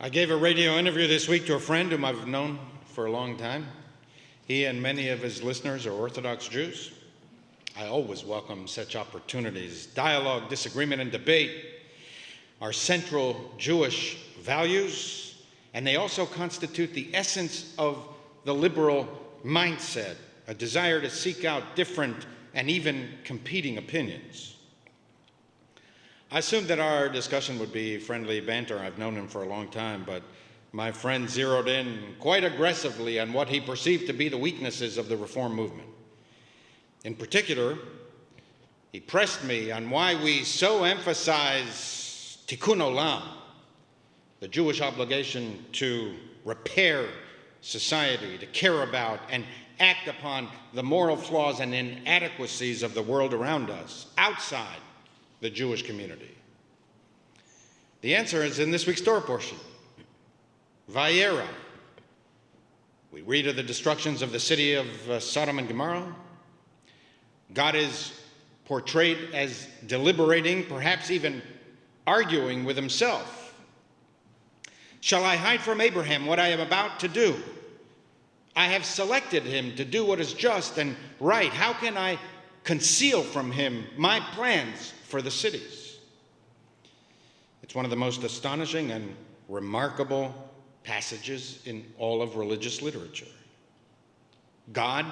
I gave a radio interview this week to a friend whom I've known for a long time. He and many of his listeners are Orthodox Jews. I always welcome such opportunities. Dialogue, disagreement, and debate are central Jewish values, and they also constitute the essence of the liberal mindset, a desire to seek out different and even competing opinions. I assumed that our discussion would be friendly banter. I've known him for a long time, but my friend zeroed in quite aggressively on what he perceived to be the weaknesses of the Reform movement. In particular, he pressed me on why we so emphasize tikkun olam, the Jewish obligation to repair society, to care about and act upon the moral flaws and inadequacies of the world around us, outside the Jewish community. The answer is in this week's Torah portion. Vayera. We read of the destructions of the city of Sodom and Gomorrah. God is portrayed as deliberating, perhaps even arguing with himself. Shall I hide from Abraham what I am about to do? I have selected him to do what is just and right. How can I conceal from him my plans for the cities? It's one of the most astonishing and remarkable passages in all of religious literature. God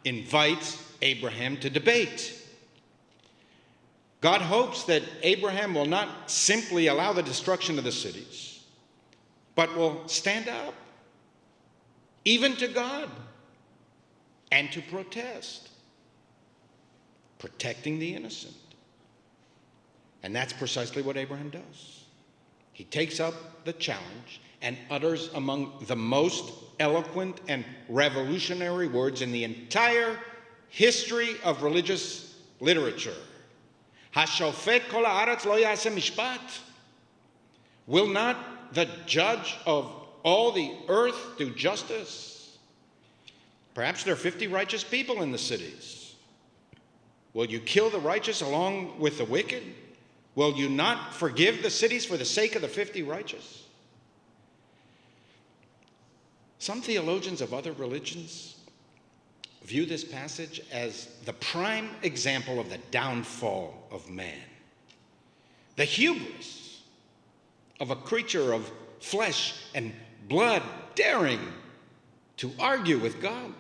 invites Abraham to debate. God hopes that Abraham will not simply allow the destruction of the cities, but will stand up, even to God, and to protest, protecting the innocent. And that's precisely what Abraham does. He takes up the challenge and utters among the most eloquent and revolutionary words in the entire history of religious literature. Hashofet kol haaretz lo ya'aseh mishpat. Will not the judge of all the earth do justice? Perhaps there are 50 righteous people in the cities. Will you kill the righteous along with the wicked? Will you not forgive the cities for the sake of the 50 righteous? Some theologians of other religions view this passage as the prime example of the downfall of man. The hubris of a creature of flesh and blood daring to argue with God.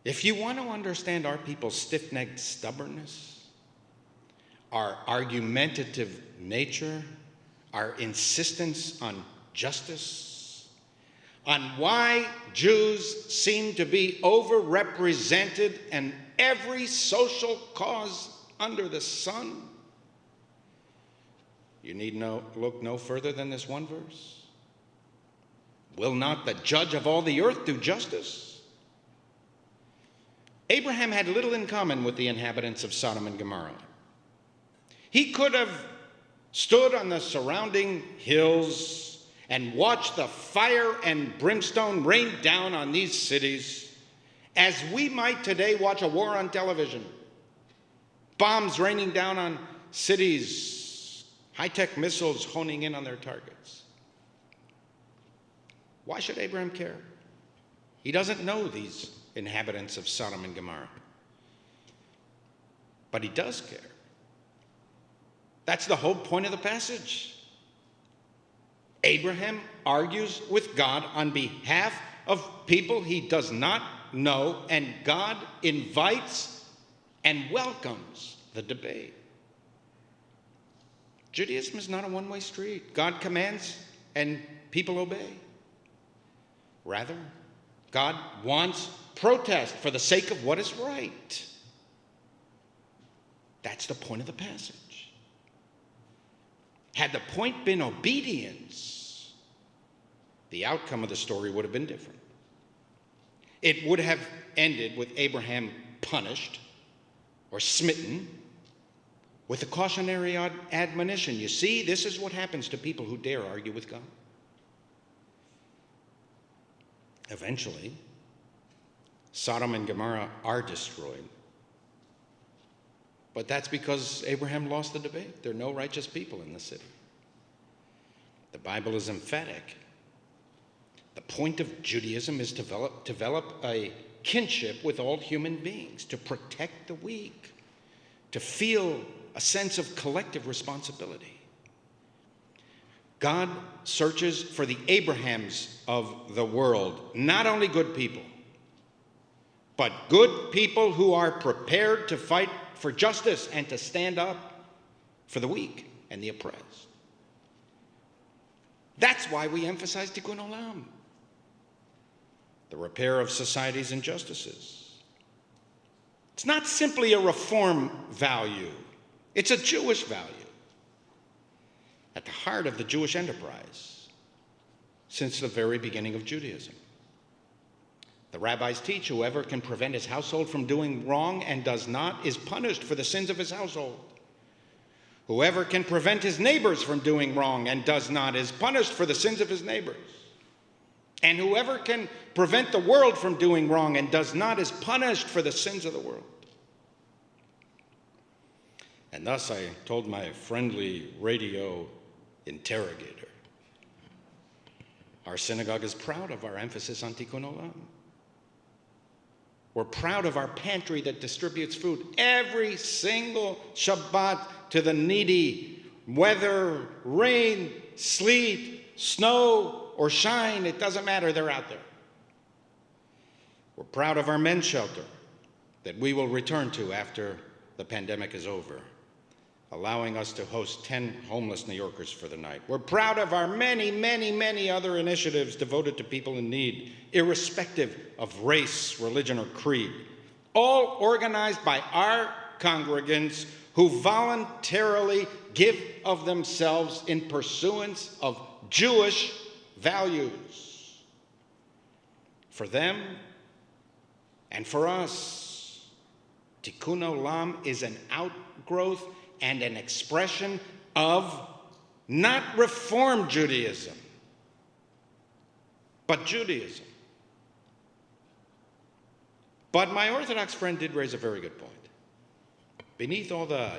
If you want to understand our people's stiff-necked stubbornness, our argumentative nature, our insistence on justice, on why Jews seem to be overrepresented in every social cause under the sun, you need look no further than this one verse. Will not the judge of all the earth do justice? Abraham had little in common with the inhabitants of Sodom and Gomorrah. He could have stood on the surrounding hills and watched the fire and brimstone rain down on these cities as we might today watch a war on television. Bombs raining down on cities, high-tech missiles honing in on their targets. Why should Abraham care? He doesn't know these inhabitants of Sodom and Gomorrah. But he does care. That's the whole point of the passage. Abraham argues with God on behalf of people he does not know, and God invites and welcomes the debate. Judaism is not a one-way street. God commands and people obey. Rather, God wants protest for the sake of what is right. That's the point of the passage. Had the point been obedience, the outcome of the story would have been different. It would have ended with Abraham punished or smitten with a cautionary admonition. You see, this is what happens to people who dare argue with God. Eventually, Sodom and Gomorrah are destroyed. But that's because Abraham lost the debate. There are no righteous people in the city. The Bible is emphatic. The point of Judaism is to develop a kinship with all human beings, to protect the weak, to feel a sense of collective responsibility. God searches for the Abrahams of the world, not only good people, but good people who are prepared to fight for justice and to stand up for the weak and the oppressed. That's why we emphasize Tikkun Olam, the repair of society's injustices. It's not simply a reform value. It's a Jewish value at the heart of the Jewish enterprise since the very beginning of Judaism. The rabbis teach whoever can prevent his household from doing wrong and does not is punished for the sins of his household. Whoever can prevent his neighbors from doing wrong and does not is punished for the sins of his neighbors. And whoever can prevent the world from doing wrong and does not is punished for the sins of the world. And thus I told my friendly radio interrogator, our synagogue is proud of our emphasis on Tikkun Olam. We're proud of our pantry that distributes food every single Shabbat to the needy, whether rain, sleet, snow, or shine, it doesn't matter, they're out there. We're proud of our men's shelter that we will return to after the pandemic is over, allowing us to host 10 homeless New Yorkers for the night. We're proud of our many, many, many other initiatives devoted to people in need, irrespective of race, religion, or creed, all organized by our congregants who voluntarily give of themselves in pursuance of Jewish values. For them and for us, Tikkun Olam is an outgrowth and an expression of not Reform Judaism, but Judaism. But my Orthodox friend did raise a very good point. Beneath all the,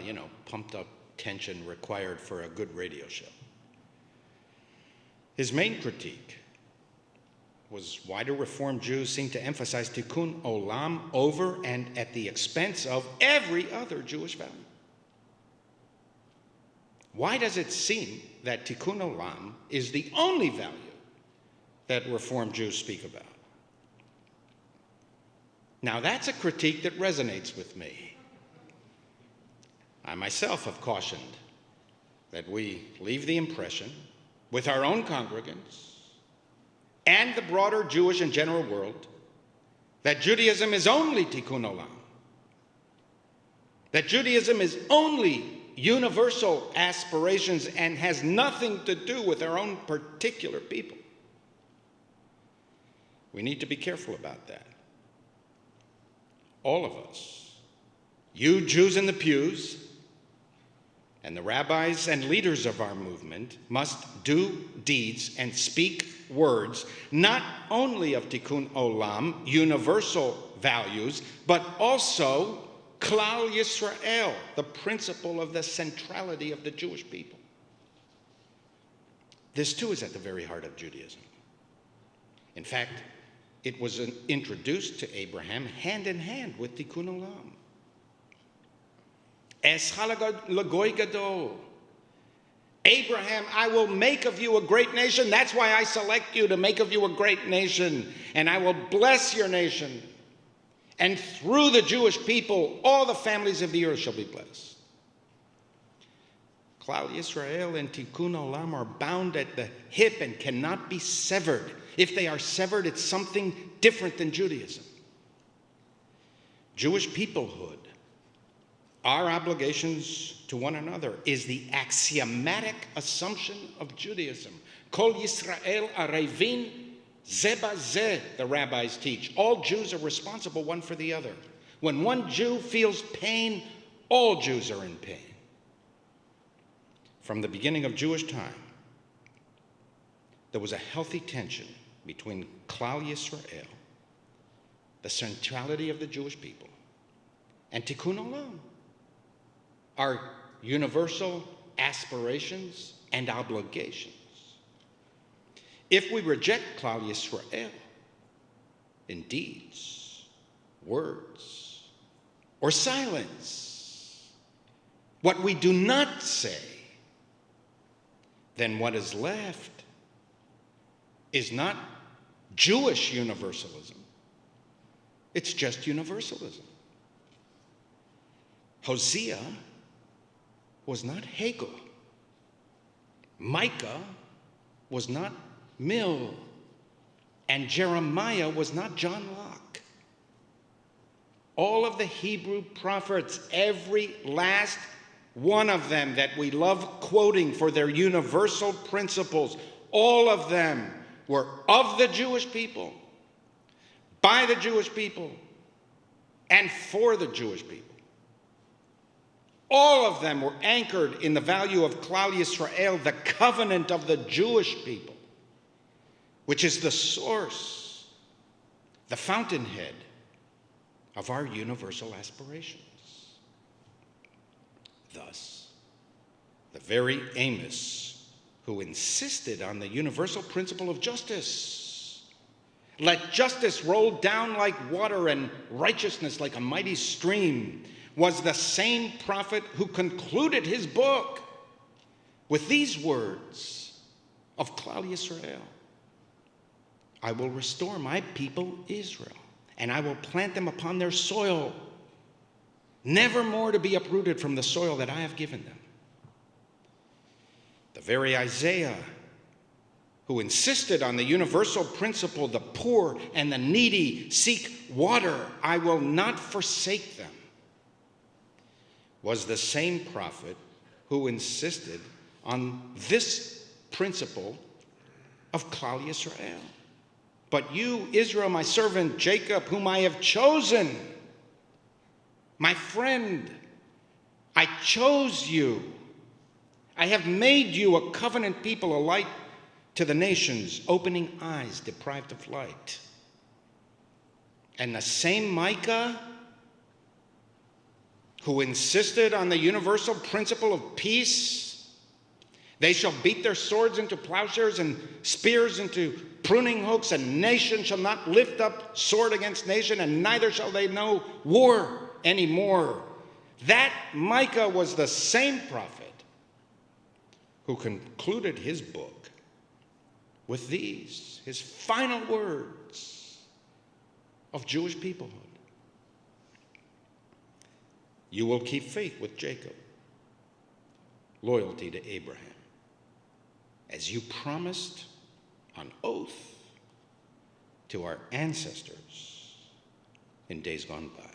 pumped up tension required for a good radio show, his main critique was why do Reform Jews seem to emphasize Tikkun Olam over and at the expense of every other Jewish value? Why does it seem that Tikkun Olam is the only value that Reform Jews speak about? Now, that's a critique that resonates with me. I myself have cautioned that we leave the impression with our own congregants and the broader Jewish and general world that Judaism is only Tikkun Olam, that Judaism is only universal aspirations and has nothing to do with our own particular people. We need to be careful about that. All of us, you Jews in the pews, and the rabbis and leaders of our movement must do deeds and speak words not only of Tikkun Olam, universal values, but also Klal Yisrael, the principle of the centrality of the Jewish people. This too is at the very heart of Judaism. In fact, it was introduced to Abraham hand in hand with Tikkun Olam. Escha l'goy gadol. Abraham, I will make of you a great nation. That's why I select you, to make of you a great nation. And I will bless your nation. And through the Jewish people, all the families of the earth shall be blessed. Klal Yisrael and Tikkun Olam are bound at the hip and cannot be severed. If they are severed, it's something different than Judaism. Jewish peoplehood, our obligations to one another, is the axiomatic assumption of Judaism. Kol Yisrael arevin ze bazeh, the rabbis teach. All Jews are responsible one for the other. When one Jew feels pain, all Jews are in pain. From the beginning of Jewish time, there was a healthy tension between Klal Yisrael, the centrality of the Jewish people, and Tikkun Olam, our universal aspirations and obligations. if we reject Klal Yisrael in deeds, words, or silence, what we do not say, then what is left is not Jewish universalism. It's just universalism. Hosea was not Hagel. Micah was not Mill. And Jeremiah was not John Locke. All of the Hebrew prophets, every last one of them that we love quoting for their universal principles, all of them were of the Jewish people, by the Jewish people, and for the Jewish people. All of them were anchored in the value of Klal Yisrael, the covenant of the Jewish people, which is the source, the fountainhead of our universal aspirations. Thus, the very Amos who insisted on the universal principle of justice, let justice roll down like water and righteousness like a mighty stream, was the same prophet who concluded his book with these words of Klal Yisrael: I will restore my people Israel, and I will plant them upon their soil, never more to be uprooted from the soil that I have given them. The very Isaiah who insisted on the universal principle, the poor and the needy seek water, I will not forsake them, was the same prophet who insisted on this principle of Klal Yisrael. But you, Israel, my servant, Jacob, whom I have chosen, my friend, I chose you. I have made you a covenant people, a light to the nations, opening eyes deprived of light. And the same Micah who insisted on the universal principle of peace, they shall beat their swords into plowshares and spears into pruning hooks, and nation shall not lift up sword against nation, and neither shall they know war anymore. That Micah was the same prophet who concluded his book with these, his final words of Jewish peoplehood. You will keep faith with Jacob, loyalty to Abraham, as you promised on oath to our ancestors in days gone by.